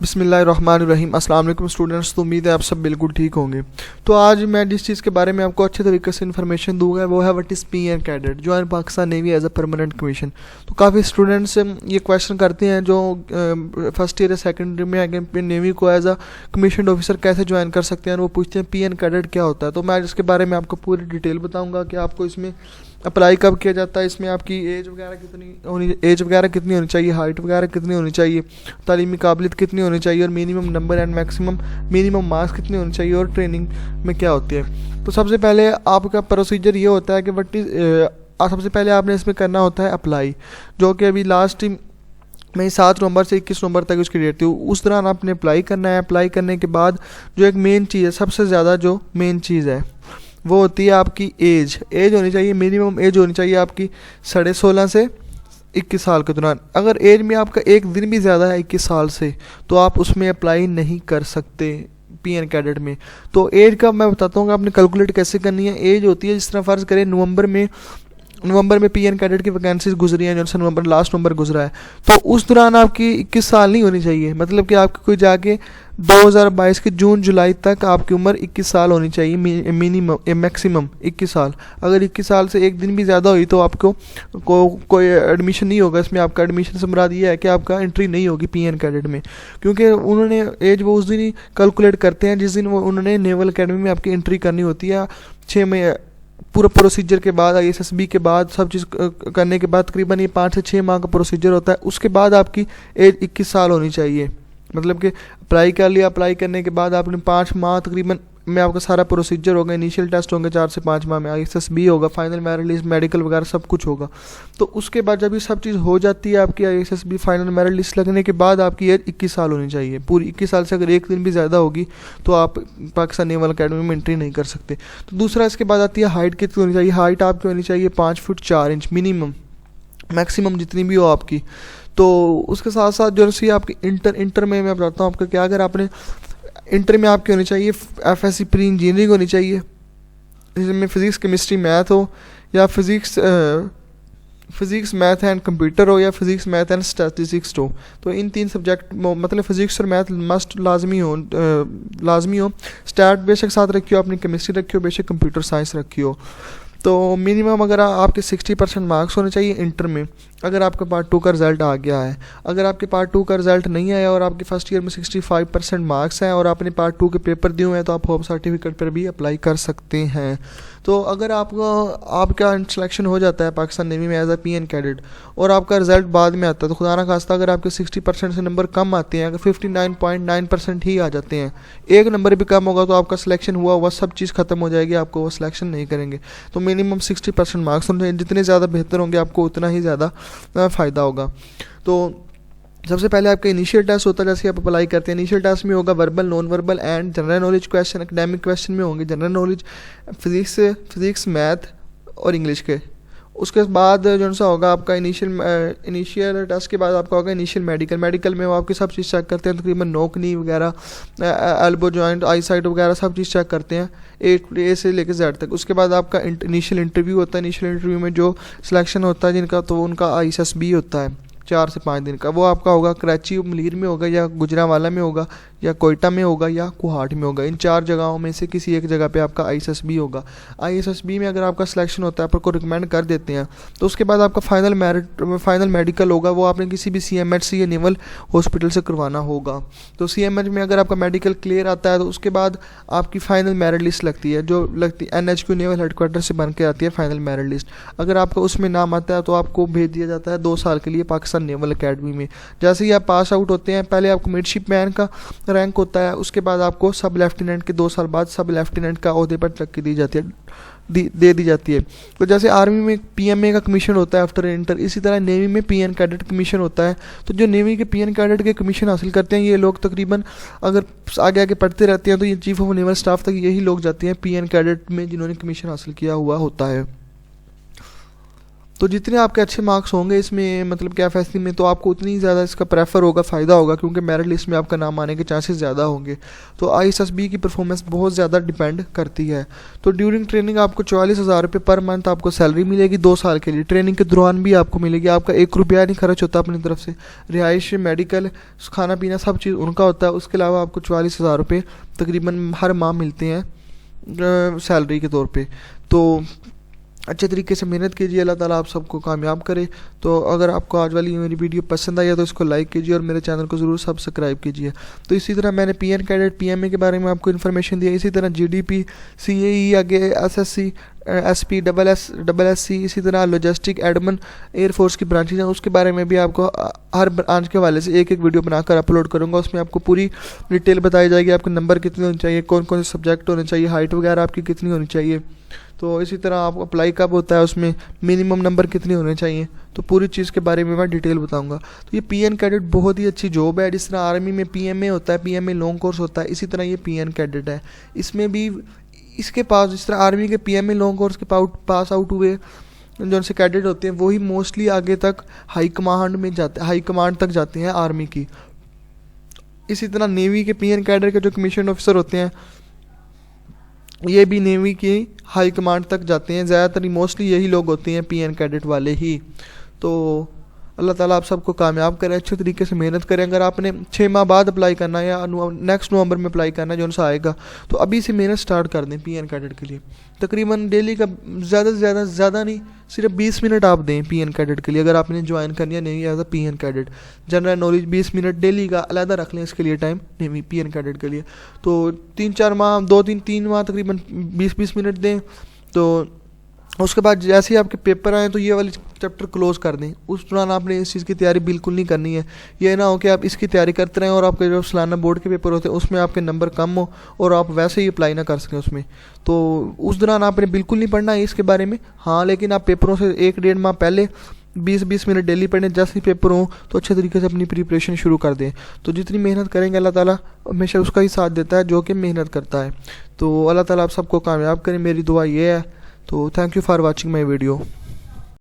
بسم اللہ الرحمن الرحیم۔ السلام علیکم اسٹوڈنٹس، تو امید ہے آپ سب بالکل ٹھیک ہوں گے۔ تو آج میں جس چیز کے بارے میں آپ کو اچھے طریقے سے انفارمیشن دوں گا وہ ہے what is P N cadet, join Pakistan navy as a permanent commission. تو کافی اسٹوڈنٹس یہ کویشچن کرتے ہیں جو فرسٹ ایئر یا سیکنڈ ایئر میں آگے نیوی کو ایز اے کمیشنڈ آفیسر کیسے جوائن کر سکتے ہیں، وہ پوچھتے ہیں پی این کیڈٹ کیا ہوتا ہے۔ تو میں اس کے بارے میں آپ کو پوری ڈیٹیل بتاؤں گا کہ آپ کو اس میں اپلائی کب کیا جاتا ہے، اس میں آپ کی ایج وغیرہ کتنی ہونی چاہیے، ہائٹ وغیرہ کتنی ہونی چاہیے، تعلیمی قابلیت کتنی ہونی چاہیے، اور minimum number and maximum minimum marks کتنے ہونے چاہیے، اور ٹریننگ میں کیا ہوتی ہے۔ تو سب سے پہلے آپ کا پروسیجر یہ ہوتا ہے کہ سب سے پہلے آپ نے اس میں کرنا ہوتا ہے اپلائی، جو کہ ابھی لاسٹ میں 7 نومبر سے 21 نومبر تک اس کی ڈیٹ تھی۔ اس دوران آپ نے اپلائی کرنا ہے۔ اپلائی کرنے کے بعد جو ایک مین چیز ہے، سب سے زیادہ جو مین چیز ہے وہ ہوتی ہے آپ کی ایج ہونی چاہیے، منیمم ایج ہونی چاہیے آپ کی 16.5 سے 21 سال کے دوران۔ اگر ایج میں آپ کا ایک دن بھی زیادہ ہے 21 سال سے تو آپ اس میں اپلائی نہیں کر سکتے پی این کیڈٹ میں۔ تو ایج کا میں بتاتا ہوں کہ آپ نے کیلکولیٹ کیسے کرنی ہے۔ ایج ہوتی ہے، جس طرح فرض کریں نومبر میں پی این کیڈٹ کی ویکینسیز گزری ہیں، جیسے لاسٹ نومبر گزرا ہے، تو اس دوران آپ کی 21 سال نہیں ہونی چاہیے۔ مطلب کہ آپ کی کوئی جا کے 2022 کے جون جولائی تک آپ کی عمر 21 سال ہونی چاہیے، میکسیمم 21 سال۔ اگر 21 سال سے ایک دن بھی زیادہ ہوئی تو آپ کو کوئی ایڈمیشن نہیں ہوگا اس میں۔ آپ کا ایڈمیشن سے مراد یہ ہے کہ آپ کا انٹری نہیں ہوگی پی این کیڈٹ میں، کیونکہ انہوں نے ایج وہ اس دن ہی کیلکولیٹ کرتے ہیں جس دن انہوں نے نیول اکیڈمی میں آپ کی انٹری کرنی ہوتی ہے۔ 6 مہینے پورا پروسیجر کے بعد، آئی ایس ایس بی کے بعد، سب چیز کرنے کے بعد تقریباً یہ 5 سے 6 ماہ کا پروسیجر ہوتا ہے۔ اس کے بعد آپ کی ایج 21 سال ہونی چاہیے۔ مطلب کہ اپلائی کر لیا، اپلائی کرنے کے بعد آپ نے 5 ماہ تقریباً میں آپ کا سارا پروسیجر ہوگا، انیشیل ٹیسٹ ہوں گے 4 سے 5 ماہ میں، آئی ایس ایس بی ہوگا، فائنل میرٹ لسٹ، میڈیکل وغیرہ سب کچھ ہوگا۔ تو اس کے بعد جب یہ سب چیز ہو جاتی ہے، آپ کی I S S B final merit list لگنے کے بعد آپ کی ایج 21 سال ہونی چاہیے۔ پوری 21 سال سے اگر ایک دن بھی زیادہ ہوگی تو آپ پاکستان نیول اکیڈمی میں انٹری نہیں کر سکتے۔ تو دوسرا اس کے بعد آتی ہے ہائٹ کتنی ہونی چاہیے۔ ہائٹ آپ کی ہونی چاہیے 5 فٹ 4 انچ منیمم، میکسیمم جتنی بھی ہو آپ کی۔ تو اس کے ساتھ ساتھ جو سی آپ کی انٹر میں بتاتا ہوں آپ کو کیا، اگر آپ نے انٹر میں آپ کی ہونی چاہیے F S C pre engineering ہونی چاہیے، جس میں فزکس کیمسٹری میتھ ہو، یا فزکس میتھ اینڈ کمپیوٹر ہو، یا فزکس میتھ اینڈ اسٹیٹسٹکس ہو۔ تو ان 3 سبجیکٹ مطلب فزکس اور میتھ مسٹ لازمی ہو۔ اسٹیٹ بے شک ساتھ رکھی ہو، اپنی کیمسٹری رکھی ہو، بے شک کمپیوٹر سائنس رکھی ہو۔ تو منیمم اگر آپ کے 60% مارکس ہونے چاہیے انٹر میں، اگر آپ کا پارٹ 2 کا رزلٹ آ گیا ہے۔ اگر آپ کے پارٹ 2 کا رزلٹ نہیں آیا اور آپ کے فرسٹ ایئر میں 65% مارکس ہیں اور آپ نے پارٹ 2 کے پیپر دیے ہوئے ہیں تو آپ ہوپ سرٹیفکیٹ پر بھی اپلائی کر سکتے ہیں۔ تو اگر آپ کا سلیکشن ہو جاتا ہے پاکستان نیوی میں as a P N cadet اور آپ کا رزلٹ بعد میں آتا ہے، تو خدا نہ خواستہ اگر آپ کے 60% سے نمبر کم آتے ہیں، اگر 59.9% ہی آ جاتے ہیں، ایک نمبر بھی کم ہوگا تو آپ کا سلیکشن ہوا سب چیز ختم ہو جائے گی، آپ کو وہ سلیکشن نہیں کریں گے۔ تو منیمم 60% مارکس ہونے چاہیے، جتنے زیادہ بہتر ہوں گے آپ کو اتنا ہی زیادہ فائدہ ہوگا۔ تو سب سے پہلے آپ کا انیشیل ٹیسٹ ہوتا ہے، جیسے آپ اپلائی کرتے ہیں۔ انیشیل ٹیسٹ میں ہوگا verbal, non verbal and general knowledge question. Academic question میں ہوں گے جنرل نالج، فزکس میتھ اور انگلش کے۔ اس کے بعد جو سا ہوگا آپ کا انیشیل ٹیسٹ کے بعد آپ کا ہوگا انیشیل میڈیکل میں وہ آپ کی سب چیز چیک کرتے ہیں، تقریباً نوک نی وغیرہ، ایلبو جوائنٹ، آئی سائٹ وغیرہ سب چیز چیک کرتے ہیں اے سے لے کے زیڈ تک۔ اس کے بعد آپ کا انیشیل انٹرویو ہوتا ہے۔ انیشیل انٹرویو میں جو سلیکشن ہوتا ہے جن کا، تو ان کا آئی ایس ایس بی ہوتا ہے 4 سے 5 دن کا۔ وہ آپ کا ہوگا کراچی ملیر میں ہوگا، یا گجرانوالہ میں ہوگا، یا کوئٹہ میں ہوگا، یا کوہاٹ میں ہوگا۔ ان 4 جگہوں میں سے کسی ایک جگہ پہ آپ کا آئی ایس ایس بی ہوگا۔ آئی ایس ایس بی میں اگر آپ کا سلیکشن ہوتا ہے، آپ کو ریکمینڈ کر دیتے ہیں، تو اس کے بعد آپ کا فائنل میڈیکل ہوگا، وہ آپ نے کسی بھی سی ایم ایچ سے یا نیول ہاسپٹل سے کروانا ہوگا۔ تو سی ایم ایچ میں اگر آپ کا میڈیکل کلیئر آتا ہے تو اس کے بعد آپ کی فائنل میرٹ لسٹ لگتی ہے، جو لگتی این ایچ کیو نیول ہیڈ کوارٹر سے بن کے آتی ہے فائنل میرٹ لسٹ۔ اگر آپ کا اس میں نام آتا ہے تو آپ کو بھیج دیا جاتا ہے 2 سال کے لیے پاکستان نیول اکیڈمی میں۔ جیسے ہی آپ پاس آؤٹ ہوتے ہیں، پہلے آپ کو مڈ شپ مین کا رینک ہوتا ہے، اس کے بعد آپ کو سب لیفٹیننٹ کے 2 سال بعد سب لیفٹیننٹ کا عہدے پر ترقی دے دی جاتی ہے۔ تو جیسے آرمی میں پی ایم اے کا کمیشن ہوتا ہے آفٹر انٹر، اسی طرح نیوی میں پی این کیڈٹ کمیشن ہوتا ہے۔ تو جو نیوی کے پی این کیڈٹ کے کمیشن حاصل کرتے ہیں، یہ لوگ تقریباً اگر آگے پڑھتے رہتے ہیں تو یہ چیف آف نیول اسٹاف تک یہی لوگ جاتے ہیں پی این کیڈٹ میں جنہوں نے کمیشن حاصل کیا ہوا ہوتا ہے۔ تو جتنے آپ کے اچھے مارکس ہوں گے اس میں مطلب کہ FSC میں تو آپ کو اتنی زیادہ اس کا پریفر ہوگا, فائدہ ہوگا, کیونکہ میرٹ لسٹ میں آپ کا نام آنے کے چانسز زیادہ ہوں گے. تو ISSB کی پرفارمنس بہت زیادہ ڈیپینڈ کرتی ہے. تو ڈیورنگ ٹریننگ آپ کو 44,000 روپے پر منتھ آپ کو سیلری ملے گی 2 سال کے لیے. ٹریننگ کے دوران بھی آپ کو ملے گی, آپ کا 1 روپیہ نہیں خرچ ہوتا اپنی طرف سے. رہائش, میڈیکل, کھانا پینا سب چیز ان کا ہوتا ہے. اس کے علاوہ آپ کو 44,000 روپے تقریباً ہر ماہ ملتے ہیں سیلری کے طور پہ. تو اچھے طریقے سے محنت کیجیے, اللہ تعالیٰ آپ سب کو کامیاب کرے. تو اگر آپ کو آج والی میری ویڈیو پسند آئی ہے تو اس کو لائک کیجیے اور میرے چینل کو ضرور سبسکرائب کیجیے. تو اسی طرح میں نے PN کیڈٹ PMA کے بارے میں آپ کو انفارمیشن دیا, اسی طرح GDP, CAE, آگے SSC, SP, SSC, اسی طرح لاجسٹک, ایڈمن, ایئر فورس کی برانچز ہیں, اس کے بارے میں بھی آپ کو ہر برانچ کے حوالے سے ایک ویڈیو بنا کر اپلوڈ کروں گا. اس میں آپ کو پوری ڈیٹیل بتائی جائے گی, آپ کے نمبر کتنے ہونے چاہیے, کون کون سے سبجیکٹ ہونے چاہیے, ہائٹ وغیرہ آپ کی کتنی ہونی چاہیے. تو اسی طرح آپ اپلائی کب ہوتا ہے, اس میں منیمم نمبر کتنے ہونے چاہیے. تو پوری چیز کے بارے میں ڈیٹیل بتاؤں گا. تو یہ PN کیڈٹ بہت ہی اچھی جاب ہے. جس طرح آرمی میں PMA ہوتا ہے, PMA لانگ کورس ہوتا ہے, اسی طرح یہ PN کیڈٹ ہے. اس میں بھی اس کے پاس جس طرح آرمی کے PMA لانگ کورس کے پاس آؤٹ ہوئے جو ان سے کیڈٹ ہوتے ہیں وہی موسٹلی آگے تک ہائی کمانڈ تک جاتے ہیں آرمی کی. اسی طرح نیوی کے PN کیڈٹ کے جو کمیشن آفیسر ہوتے ہیں یہ بھی نیوی کی ہائی کمانڈ تک جاتے ہیں. زیادہ تر موسٹلی یہی لوگ ہوتے ہیں PN کیڈٹ والے ہی. تو اللہ تعالیٰ آپ سب کو کامیاب کرے, اچھے طریقے سے محنت کریں. اگر آپ نے 6 ماہ بعد اپلائی کرنا ہے یا نیکسٹ نومبر میں اپلائی کرنا ہے جو ان سے آئے گا, تو ابھی سے محنت سٹارٹ کر دیں PN کیڈٹ کے لیے. تقریباً ڈیلی کا زیادہ نہیں, صرف 20 منٹ آپ دیں PN کیڈٹ کے لیے. اگر آپ نے جوائن کرنی ہے نیوی ایز اے PN cadet, general knowledge 20 minute daily کا علیحدہ رکھ لیں اس کے لیے ٹائم نیوی PN کیڈٹ کے لیے. تو 3-4 ماہ 2-3 ماہ تقریباً 20 منٹ دیں. تو اس کے بعد جیسے ہی آپ کے پیپر آئیں تو یہ والی چیپٹر کلوز کر دیں. اس دوران آپ نے اس چیز کی تیاری بالکل نہیں کرنی ہے. یہ نہ ہو کہ آپ اس کی تیاری کرتے رہیں اور آپ کے جو سالانہ بورڈ کے پیپر ہوتے ہیں اس میں آپ کے نمبر کم ہو اور آپ ویسے ہی اپلائی نہ کر سکیں اس میں. تو اس دوران آپ نے بالکل نہیں پڑھنا ہے اس کے بارے میں. ہاں لیکن آپ پیپروں سے 1-1.5 ماہ پہلے 20 منٹ ڈیلی پڑھیں. جیسے ہی پیپر ہوں تو اچھے طریقے سے اپنی پریپریشن شروع کر دیں. تو جتنی محنت کریں گے اللہ تعالیٰ ہمیشہ اس کا ہی ساتھ دیتا ہے جو کہ محنت کرتا ہے. تو اللہ تعالیٰ آپ سب کو کامیاب کریں, میری دعا یہ ہے. تو thank you for watching my video.